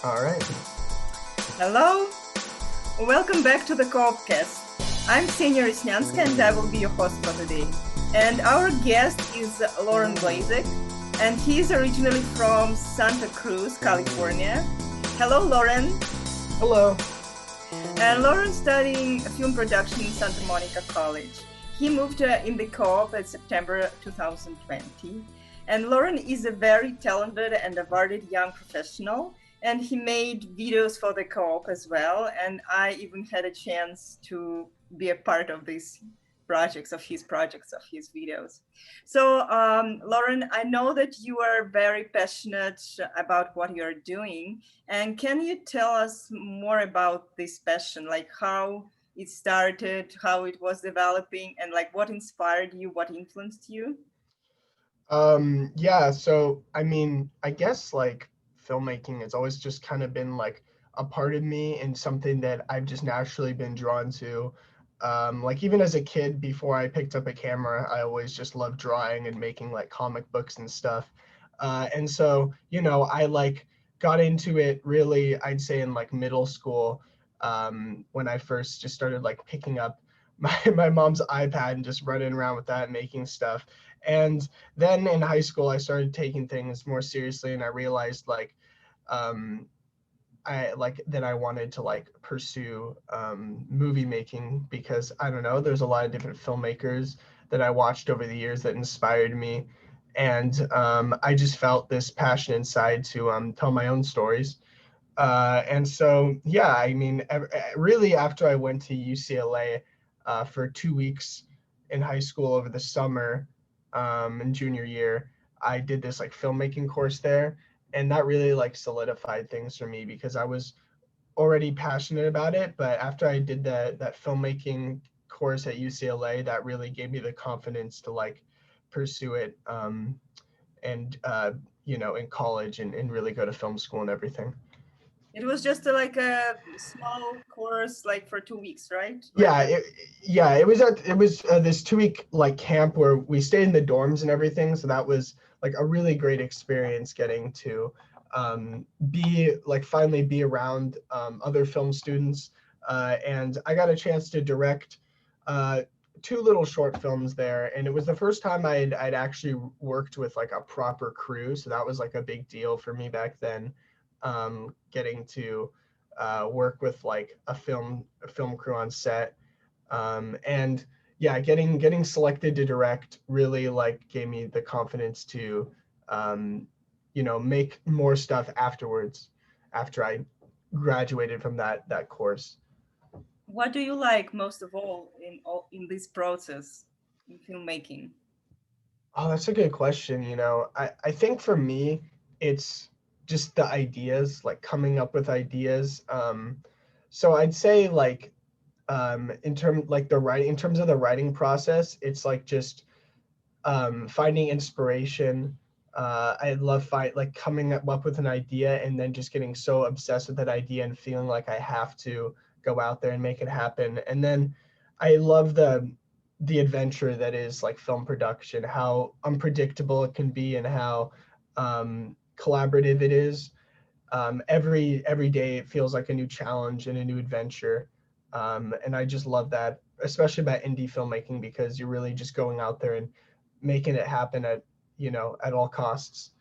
All right. Hello, welcome back to the opcast. I'm Ksenia and I will be your host for today. And our guest is Loren Blazek, and he's originally from Santa Cruz, California. Hello, Loren. Hello. And Loren's studying film production in Santa Monica College. He moved in the co-op in September 2020. And Loren is a very talented and awarded young professional. And he made videos for the co-op as well. And I even had a chance to be a part of these projects, of his videos. So, Loren, I know that you are very passionate about what you're doing. And can you tell us more about this passion, like how it started, how it was developing, and like what inspired you, what influenced you? Yeah, so I mean, I guess like filmmaking has always just kind of been like a part of me and something that I've just naturally been drawn to. Like even as a kid, before I picked up a camera, I always just loved drawing and making like comic books and stuff. And so, I like got into it really, I'd say in like middle school, when I first just started like picking up my mom's iPad and just running around with that and making stuff. And then in high school, I started taking things more seriously, and I realized um, I like that I wanted to like pursue movie making because I don't know, there's a lot of different filmmakers that I watched over the years that inspired me, and I just felt this passion inside to tell my own stories. And so, yeah, I mean, really, after I went to UCLA for 2 weeks in high school over the summer in junior year, I did this like filmmaking course there. And that really like solidified things for me because I was already passionate about it. But after I did that filmmaking course at UCLA, that really gave me the confidence to like pursue it and, in college and really go to film school and everything. It was just like a small course, like for 2 weeks, right? Like Yeah, a it was this 2 week like camp where we stayed in the dorms and everything. So that was like a really great experience getting to be like finally be around other film students. And I got a chance to direct uh, two little short films there, and it was the first time I'd actually worked with like a proper crew. So that was like a big deal for me back then, getting to work with like a film crew on set, and yeah, getting selected to direct really like gave me the confidence to um, make more stuff afterwards after I graduated from that course. what do you like most of all in this process in filmmaking? Oh, that's a good question. I think for me, it's just the ideas, like coming up with ideas. So I'd say like in terms of the writing process, it's like just finding inspiration. I love like coming up with an idea and then just getting so obsessed with that idea and feeling like I have to go out there and make it happen. And then I love the adventure that is like film production, how unpredictable it can be and how collaborative it is. Every day it feels like a new challenge and a new adventure. And I just love that, especially about indie filmmaking, because you're really just going out there and making it happen at all costs.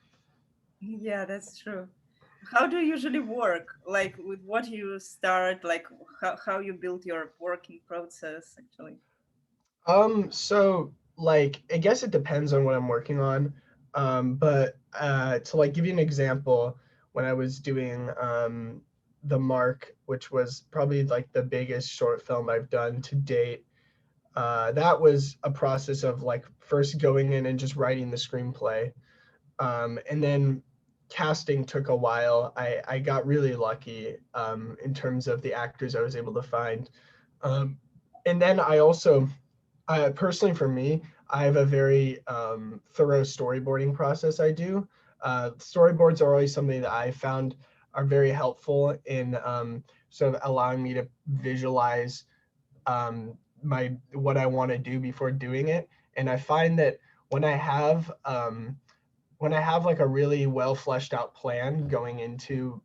Yeah, that's true. How do you usually work? Like with what you start, like how you build your working process actually? So like I guess it depends on what I'm working on. But to like give you an example, when I was doing The Mark, which was probably like the biggest short film I've done to date, that was a process of like first going in and just writing the screenplay. And then casting took a while. I got really lucky in terms of the actors I was able to find. Um, and then I also, personally for me, I have a very thorough storyboarding process I do. Storyboards are always something that I found are very helpful in sort of allowing me to visualize my what I want to do before doing it. And I find that when I have when I have like a really well fleshed out plan going into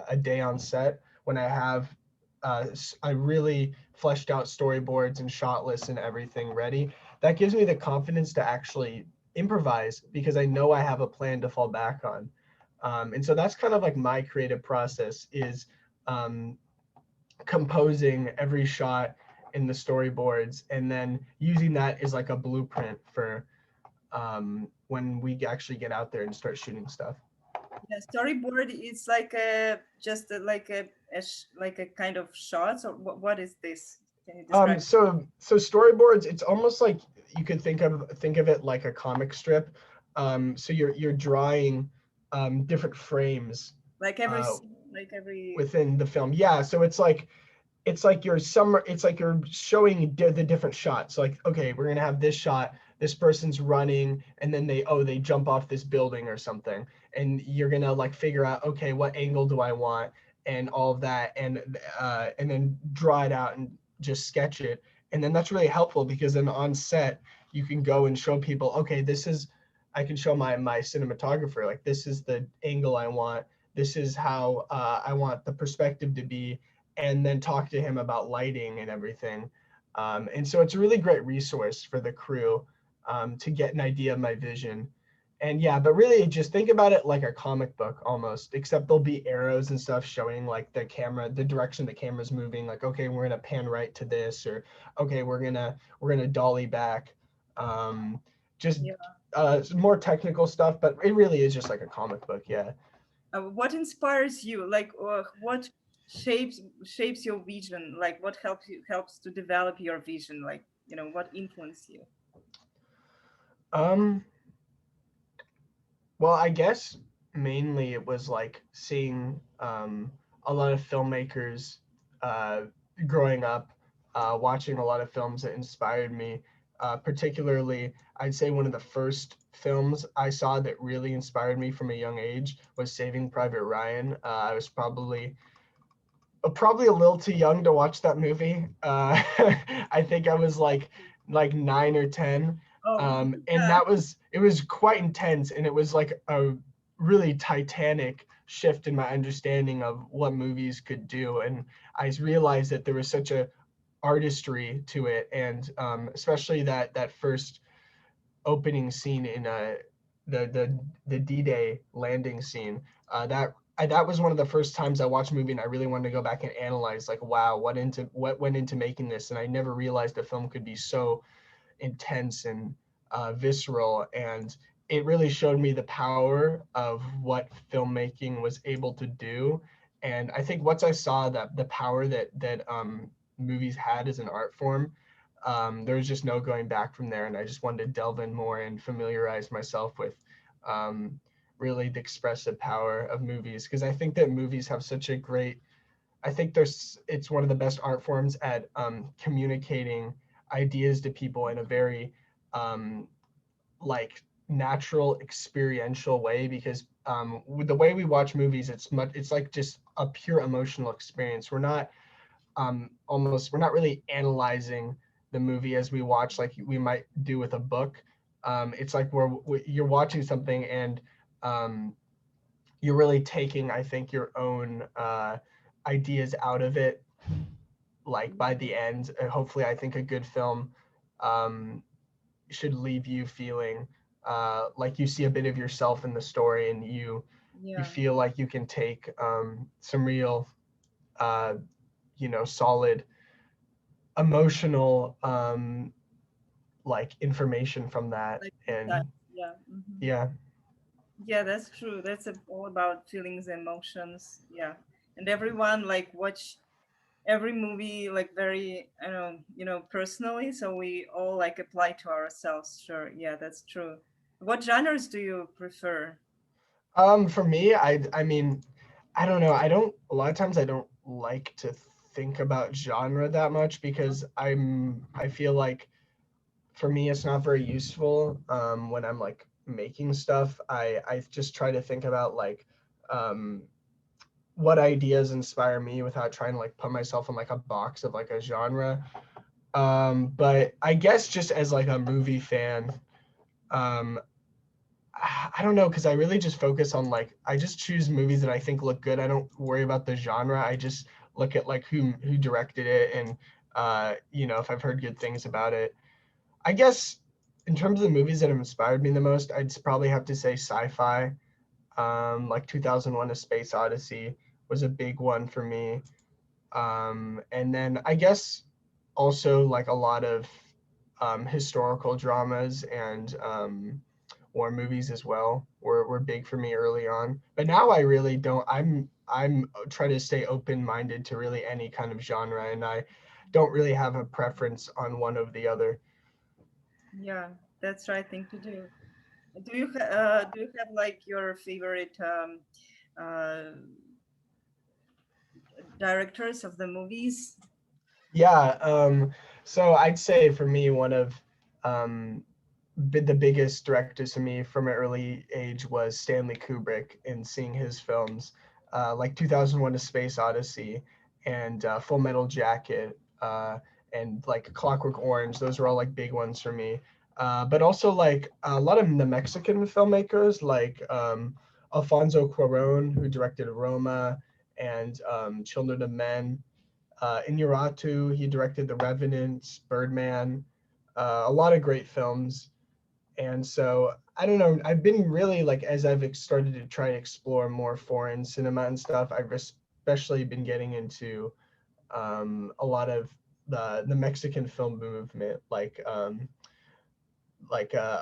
a day on set, when I have a really fleshed out storyboards and shot lists and everything ready, that gives me the confidence to actually improvise because I know I have a plan to fall back on. And so that's kind of like my creative process is um, composing every shot in the storyboards and then using that as like a blueprint for when we actually get out there and start shooting stuff. Yeah, storyboard is like a just like like a kind of shots, or what is this? Can you describe? So storyboards, it's almost like you could think of it like a comic strip. So you're drawing different frames Like every uh, scene, like every. within the film. Yeah, so it's like you're showing the different shots. So like, okay, we're gonna have this shot, this person's running, and then they jump off this building or something, and you're gonna like figure out, okay, what angle do I want, and all of that, and then draw it out and just sketch it, and then that's really helpful because then on set you can go and show people, okay, this is, I can show my cinematographer like this is the angle I want, this is how I want the perspective to be, and then talk to him about lighting and everything. And so it's a really great resource for the crew to get an idea of my vision. And yeah, but really just think about it like a comic book almost, except there'll be arrows and stuff showing like the camera, the direction the camera's moving. Like, okay, we're gonna pan right to this, or okay, we're gonna dolly back. Just Yeah. more technical stuff, but it really is just like a comic book. Yeah. What inspires you? Like, what shapes your vision? Like, what helps to develop your vision? Like, what influence you? Um, Well, I guess mainly it was like seeing a lot of filmmakers uh, growing up, watching a lot of films that inspired me. Particularly, I'd say one of the first films I saw that really inspired me from a young age was Saving Private Ryan. I was probably a little too young to watch that movie. I think I was like 9 or 10, Oh, and yeah, it was quite intense, and it was like a really titanic shift in my understanding of what movies could do, and I realized that there was such a artistry to it, and especially that first opening scene in the D-Day landing scene. That was one of the first times I watched a movie and I really wanted to go back and analyze like, wow, what went into making this, and I never realized a film could be so intense and visceral, and it really showed me the power of what filmmaking was able to do. And I think once I saw that the power that movies had as an art form, there was just no going back from there. And I just wanted to delve in more and familiarize myself with um, really the expressive power of movies, because I think that movies have such a great, I think it's one of the best art forms at communicating ideas to people in a very um, like natural experiential way, because with the way we watch movies, it's like just a pure emotional experience. We're not really analyzing the movie as we watch like we might do with a book. It's like you're watching something, and um, you're really taking, I think, your own ideas out of it. Like by the end, hopefully, I think a good film um, should leave you feeling like you see a bit of yourself in the story, and you yeah, feel like you can take some real, uh, solid emotional like information from that. like that. And Yeah. yeah. Yeah, that's true. All about feelings, emotions. Yeah, and everyone like watch every movie like very, I don't know, personally. So we all like apply to ourselves. Sure. Yeah, that's true. What genres do you prefer? For me, I mean, I don't know. A lot of times I don't like to think about genre that much because I feel like for me it's not very useful when I'm like making stuff. I just try to think about like um what ideas inspire me without trying to like put myself in like a box of like a genre. But I guess just as like a movie fan, um I don't know, because I really just focus on like I just choose movies that I think look good. I don't worry about the genre. I just look at like who directed it and you know, if I've heard good things about it. I guess in terms of the movies that have inspired me the most, I'd probably have to say sci-fi. Like 2001: A Space Odyssey was a big one for me. And then I guess also like a lot of historical dramas and war movies as well were big for me early on. But now I really don't. I'm trying to stay open-minded to really any kind of genre, and I don't really have a preference on one over the other. Yeah, that's the right thing to do. Do you have like your favorite uh, directors of the movies? Yeah. So I'd say for me, one of um, the biggest directors to me from an early age was Stanley Kubrick, and seeing his films, like 2001: A Space Odyssey and Full Metal Jacket, and like Clockwork Orange. Those were all like big ones for me. But also like a lot of the Mexican filmmakers, like Alfonso Cuarón, who directed Roma and Children of Men. Inarritu, he directed The Revenant, Birdman, a lot of great films. And so I don't know. I've been really like as started to try to explore more foreign cinema and stuff. I've especially been getting into a lot of the Mexican film movement, like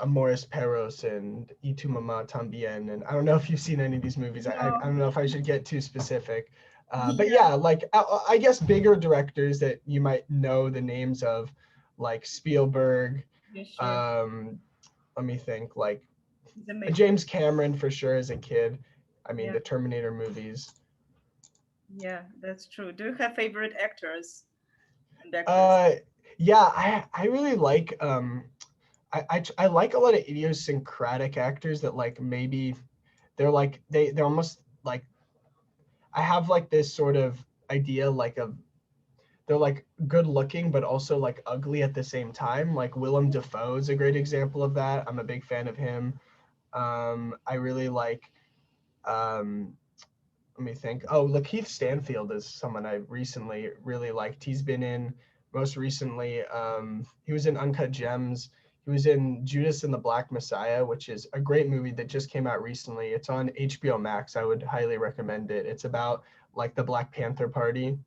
Amores Perros and Y Tu Mamá También. And I don't know if you've seen any of these movies. I No. don't know if I should get too specific. But Yeah, yeah, like I guess bigger directors that you might know the names of, like Spielberg. yeah, sure. Um, Let me think, like He's amazing. James Cameron for sure as a kid. I mean, Yeah, the Terminator movies. yeah, that's true. Do you have favorite actors and actors? Uh, yeah, I really like I like a lot of idiosyncratic actors that like maybe they're like they're almost like I have like this sort of idea like of they're like good looking but also like ugly at the same time. Like Willem Dafoe is a great example of that. I'm a big fan of him. I really like um let me think. Oh, Lakeith Stanfield is someone I recently really liked. He's been in most recently. He was in Uncut Gems. He was in Judas and the Black Messiah, which is a great movie that just came out recently. It's on HBO Max. I would highly recommend it. It's about like the Black Panther Party.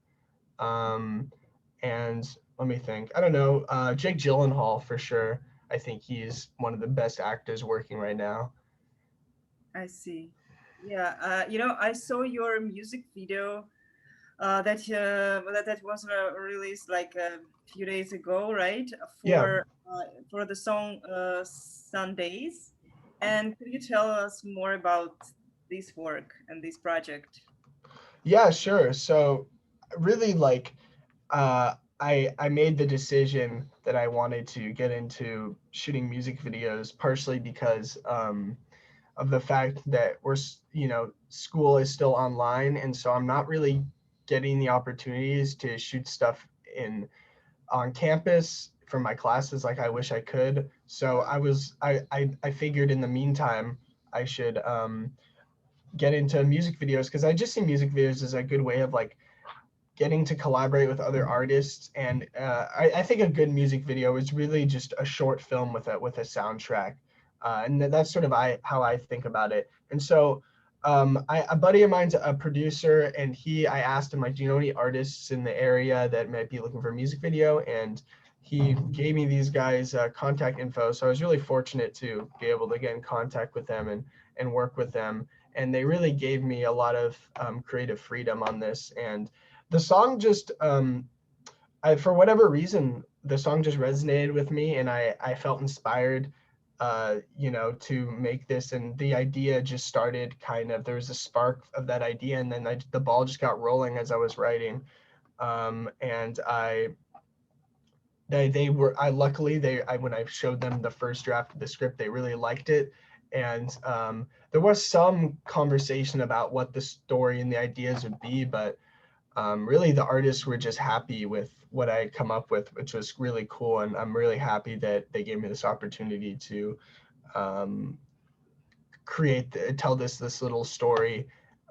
Um, and let me think. I don't know. Jake Gyllenhaal for sure. I think he's one of the best actors working right now. I see. Yeah, I saw your music video that was released like a few days ago, right? Yeah. For the song Sundays. And could you tell us more about this work and this project? Yeah, sure. So really like I made the decision that I wanted to get into shooting music videos partially because of the fact that you know, school is still online, and so I'm not really getting the opportunities to shoot stuff in on campus for my classes like I wish I could. So I figured in the meantime I should get into music videos because I just see music videos as a good way of like getting to collaborate with other artists. And I think a good music video is really just a short film with a soundtrack. And that's sort of how I think about it. And so a buddy of mine's a producer, and I asked him like, do you know any artists in the area that might be looking for a music video? And he gave me these guys contact info. So I was really fortunate to be able to get in contact with them and work with them. And they really gave me a lot of creative freedom on this. And the song just for whatever reason the song just resonated with me, and I felt inspired you know, to make this. And the idea just started kind of, there was a spark of that idea, and then the ball just got rolling as I was writing. And they were I luckily when I showed them the first draft of the script, they really liked it. And there was some conversation about what the story and the ideas would be, but really the artists were just happy with what I had come up with, which was really cool. And I'm really happy that they gave me this opportunity to um, tell this little story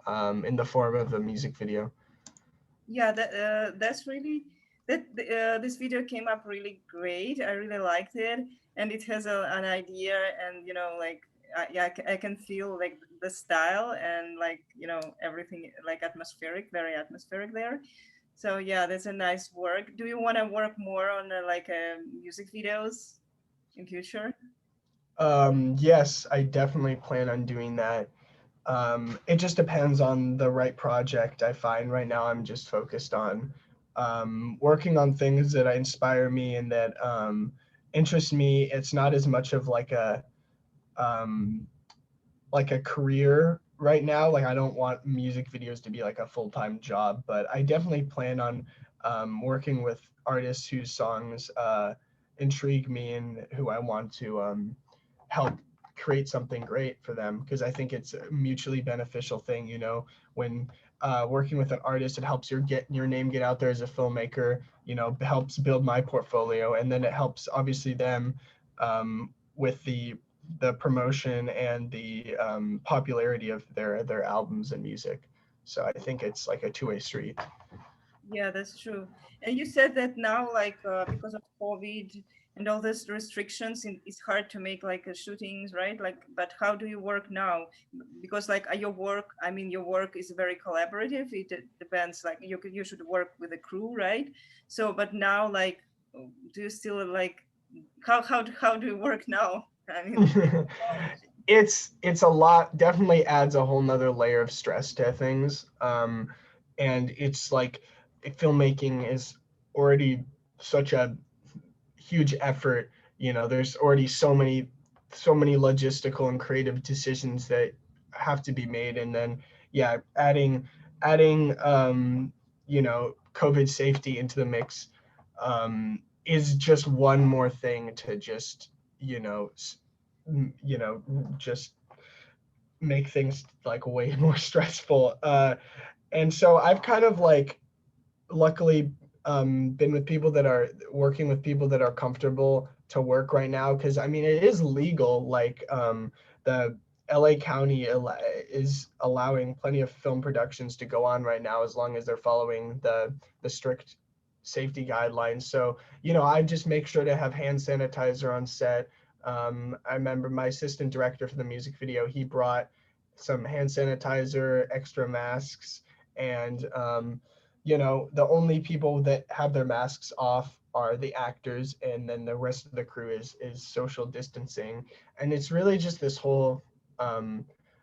in the form of a music video. Yeah, that's really this video came up really great. I really liked it, and it has an idea, and like yeah, I can feel like the style and like everything like atmospheric, very atmospheric there. So yeah, that's a nice work. Do you want to work more on like music videos in future? Yes, I definitely plan on doing that. It just depends on the right project I find. Right now, I'm just focused on working on things that inspire me and that interest me. It's not as much of um, like a career right now. Like I don't want music videos to be like a full-time job, but I definitely plan on working with artists whose songs intrigue me and who I want to help create something great for them, because I think it's a mutually beneficial thing. When working with an artist, it helps your name get out there as a filmmaker. Helps build my portfolio, and then it helps obviously them with the promotion and the popularity of their albums and music. So I think it's like a two-way street. Yeah, that's true. And you said that now, like, because of COVID and all these restrictions, it's hard to make like shootings, right? Like, but how do you work now? Because like your work, I mean, your work is very collaborative. It depends. Like, you should work with a crew, right? So, but now, like, do you still like how do you work now? I mean, with technology. It's a lot. Definitely adds a whole nother layer of stress to things. And it's like filmmaking is already such a huge effort. There's already so many logistical and creative decisions that have to be made, and then yeah, adding COVID safety into the mix is just one more thing to just you know just make things like way more stressful. And so I've kind of like luckily been with people that are working with people that are comfortable to work right now, because I mean it is legal. Like the LA County is allowing plenty of film productions to go on right now as long as they're following the strict safety guidelines. So I just make sure to have hand sanitizer on set. I remember my assistant director for the music video, he brought some hand sanitizer, extra masks, and the only people that have their masks off are the actors, and then the rest of the crew is social distancing. And it's really just this whole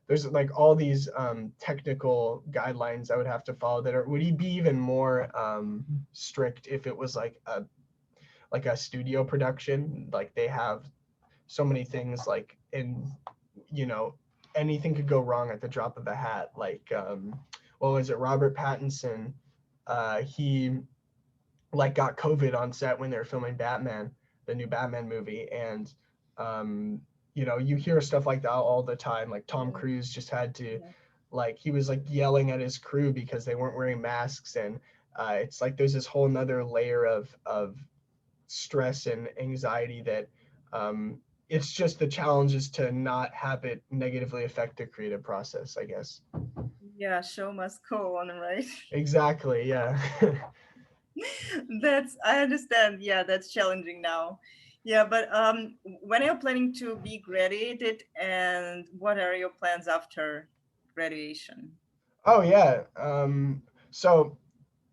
there's like all these technical guidelines I would have to follow that would be even more strict if it was like a studio production. Like they have so many things, like in you know anything could go wrong at the drop of a hat. Like what was it, Robert Pattinson, he like got COVID on set when they were filming Batman, the new Batman movie. And you hear stuff like that all the time. Like Tom Yeah, Cruise just had to, yeah. like, he was like yelling at his crew because they weren't wearing masks. And it's like there's this whole nother layer of stress and anxiety that it's just the challenge is to not have it negatively affect the creative process, I guess. Yeah, show must go on, right? Exactly, yeah. That's I understand. Yeah, that's challenging now. Yeah, but when are you planning to be graduated, and what are your plans after graduation? Oh yeah. So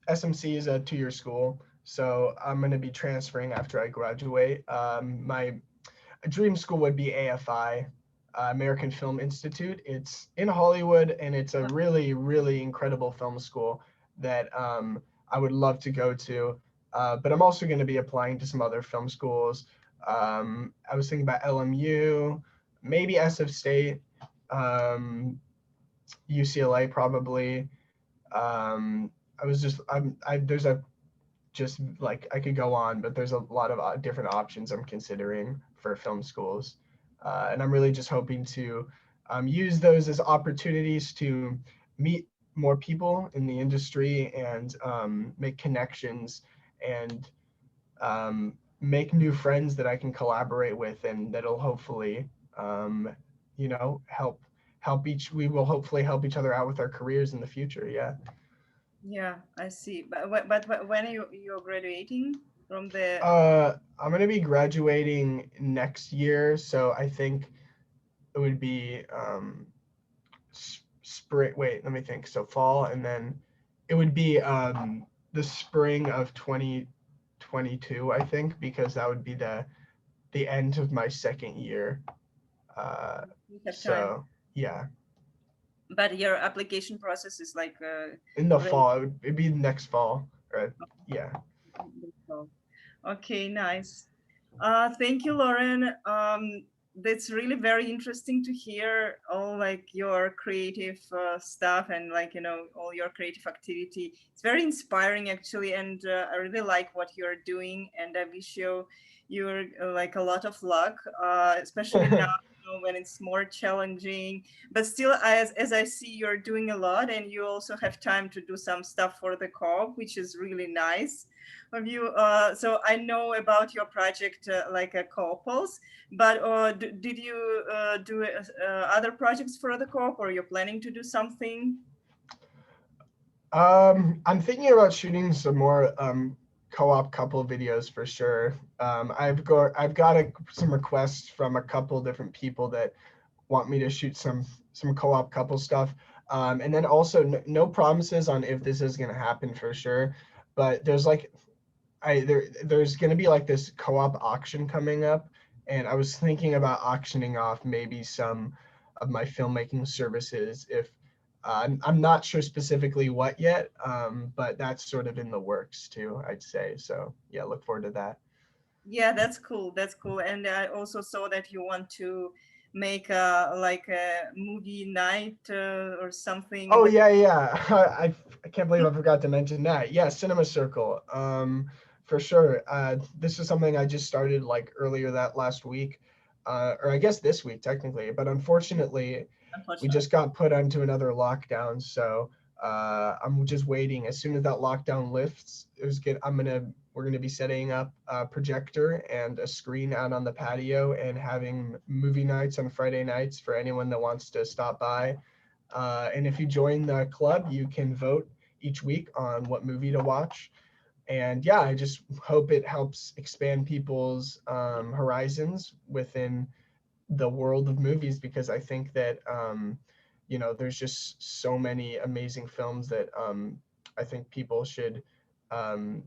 SMC is a 2-year school, so I'm going to be transferring after I graduate. My dream school would be AFI, American Film Institute. It's in Hollywood, and it's a really, really incredible film school that I would love to go to. But I'm also going to be applying to some other film schools. I was thinking about LMU, maybe SF State, UCLA probably. There's a just like I could go on, but there's a lot of different options I'm considering for film schools, and I'm really just hoping to use those as opportunities to meet more people in the industry and make connections and make new friends that I can collaborate with, and that'll hopefully help we will hopefully help each other out with our careers in the future. Yeah. Yeah, I see. But when are you're graduating from the? I'm gonna be graduating next year, so I think it would be spring. Wait, let me think. So fall, and then it would be the spring of 2022, I think, because that would be the end of my second year. You have time. So yeah, But your application process is like in the really. fall, it'd be next fall. Yeah. Okay, nice. Thank you, Loren. That's really very interesting to hear all like your creative stuff and like, you know, all your creative activity. It's very inspiring actually. And I really like what you're doing. And I wish you're like a lot of luck, especially now, you know, when it's more challenging. But still, as I see, you're doing a lot and you also have time to do some stuff for the co-op, which is really nice of you. So I know about your project like a co-opals, but did you do other projects for the co-op, or you're planning to do something? I'm thinking about shooting some more co-op couple videos for sure. I've got some requests from a couple different people that want me to shoot some co-op couple stuff. And then also no promises on if this is gonna happen for sure, but there's gonna be like this co-op auction coming up, and I was thinking about auctioning off maybe some of my filmmaking services if I'm not sure specifically what yet, but that's sort of in the works too, I'd say. So yeah, look forward to that. Yeah, that's cool. That's cool. And I also saw that you want to make a like a movie night or something in Oh the. yeah, yeah. I can't believe I forgot to mention that. Yeah, Cinema Circle. For sure. This is something I just started like earlier that last week, or I guess this week technically. But unfortunately, we Unfortunately. just got put onto another lockdown. So I'm just waiting. As soon as that lockdown lifts, we're gonna be setting up a projector and a screen out on the patio and having movie nights on Friday nights for anyone that wants to stop by. And if you join the club, you can vote each week on what movie to watch. And yeah, I just hope it helps expand people's horizons within the world of movies, because I think that there's just so many amazing films that I think people um,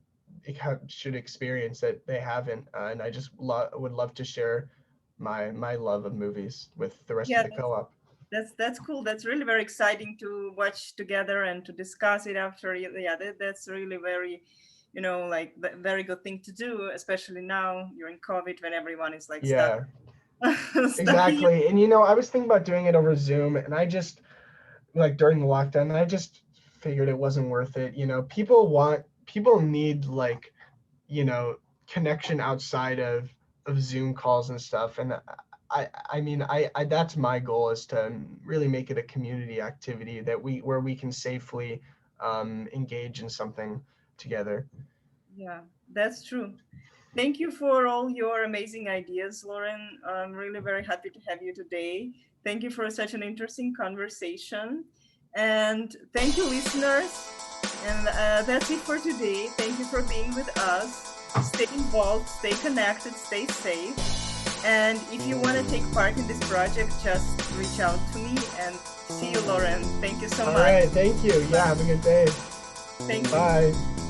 should experience that they haven't. And I just would love to share my love of movies with the rest of Yeah, the co-op. that's cool. That's really very exciting to watch together and to discuss it after. Yeah, that's really very, you know, like very good thing to do, especially now during COVID when everyone is like stuck Yeah. stuck in. Exactly. And I was thinking about doing it over Zoom, and I just like during the lockdown, I just figured it wasn't worth it. People need like, you know, connection outside of Zoom calls and stuff. And I mean, I that's my goal, is to really make it a community activity where we can safely engage in something together. Yeah, that's true. Thank you for all your amazing ideas, Loren. I'm really very happy to have you today. Thank you for such an interesting conversation. And thank you, listeners. And that's it for today. Thank you for being with us. Stay involved, stay connected, stay safe. And if you want to take part in this project, just reach out to me, and see you, Loren. Thank you so All much. right, thank you. Yeah, have a good day. Thank you. Bye.